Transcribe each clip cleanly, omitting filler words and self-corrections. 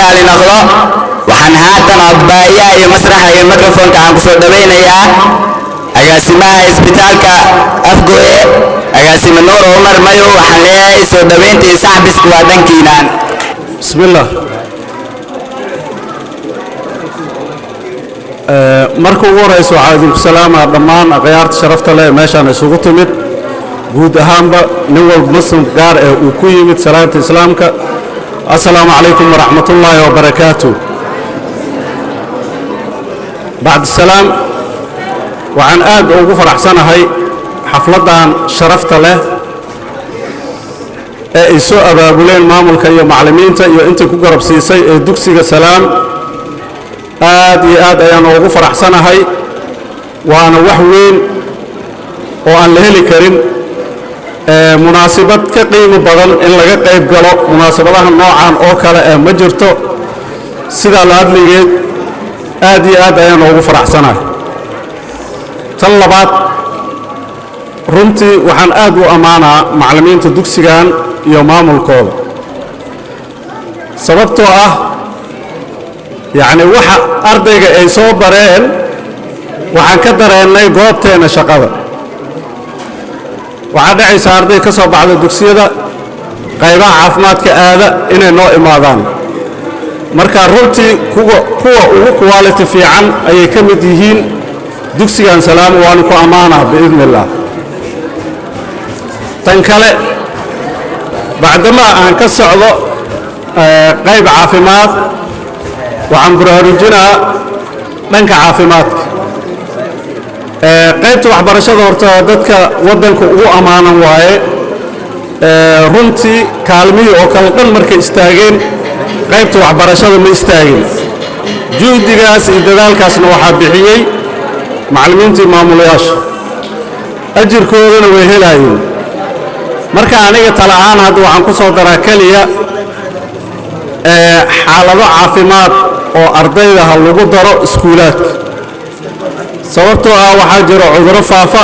رالي نقضى وحن هاتن عقبايا يا مسرح يا ميكروفون كان كسر دبينا يا agaasimaha isbitaalka afgoye agaasima nuur Umar Mayo waxaan leeyahay soo dhaweyntii saxbisku waa dankiinaan bismillah markuu ugu horeyso caadi salaama dhammaan aqyaarta sharafta leh meeshaan isugu timid guud ahaanba nin walba muslim gaar ah uu ku yimid salaanta islaamka assalaamu calaykum waraxmatullaahi wabarakaatuh bacd salaam waxaan aad ugu faraxsanahay xafladan sharafta leh ee ay soo abaabuleen maamulka iyo macallimiinta iyo intii ku garab siisay ee dugsiga salaam aad iyo aad ayaan ugu faraxsanahay waana wax weyn oo aan la heli karin munaasabad ka qiimo badan in laga qayb galo munaasabadaha noocan oo kale ma jirto sida la hadligeed aad iyo aad ayaan ugu faraxsanahay tan labaad runtii waxaan aad u amaanaa macallimiinta dugsigan iyo maamulkooda sababtoo ah يعني waxa ardayga ay soo bareen waxaan ka dareennay goobteena shaqada waxa dhacaysa arday ka soo baxda dugsiyada qaybaha caafimaadka aada inay noo imaadaan marka runtii kuwa ugu quality fiican ayay ka mid yihiin dugsigan salaam waan ku amaanaa biidnillah tan kale bacdama aan ka socdo qayb caafimaad waxaan baraarujinaa dhanka caafimaadka qaybta waxbarashada horta dadka waddanka ugu amaanan waaye runtii kaalmihii oo kale dhan markay istaageen qaybta waxbarashada ma istaagin juhdigaas iyo dadaalkaasna waxaa bixiyey macallimiintii maamulayaasha ajirkoodana way helayeen marka aniga tala ahaan hadda waxaan ku soo daraa keliya xaalado caafimaad oo ardayda ha lagu daro iskuulaadka sababtoo ah waxaa jira cudurro faafa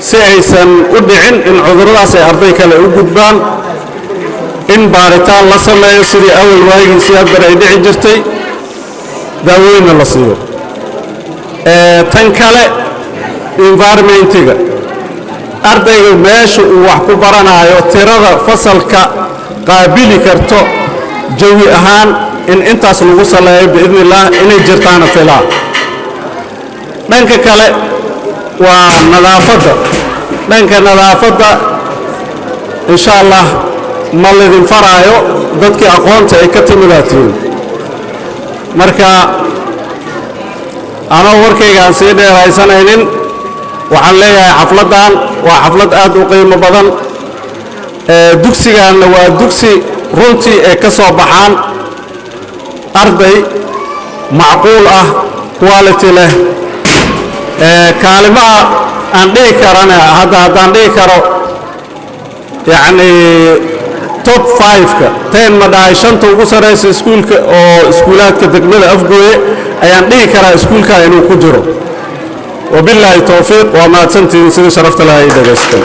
si aysan u dhicin in cudurradaas ay arday kale u gudbaan in baaritaan la sameeyo sidii awal waagiisii hadbar ay dhici jirtay daawooyinna la siiyo tan kale environmentiga ardayga meesha uu wax ku baranayo tirada fasalka qaabili karto jawi ahaan in intaas lagu saleeyo biidnillah inay jirtaana filaa dhanka kale waa nadaafadda dhanka nadaafadda insha allah ma lidin faraayo dadkii aqoonta ay ka timidaatiin marka anoo warkaygaan sii dheeraysanaynin waxaan leeyahay xafladdan waa xaflad aad u qiimo badan dugsigaanna waa dugsi runtii ay ka soo baxaan arday macquul ah quality leh kaalimaha aan dhihi karana haddaan dhihi karo yacni top 5ka 10 ma dhahay shanta ugu sareysa iskuulka oo iskuulaadka degmada afgooye ayaan dhihi karaa iskuulka inuu ku jiro wabillahi tawfiiq waa mahadsantihiin sidii sharafta lahaa ii dhagaysteen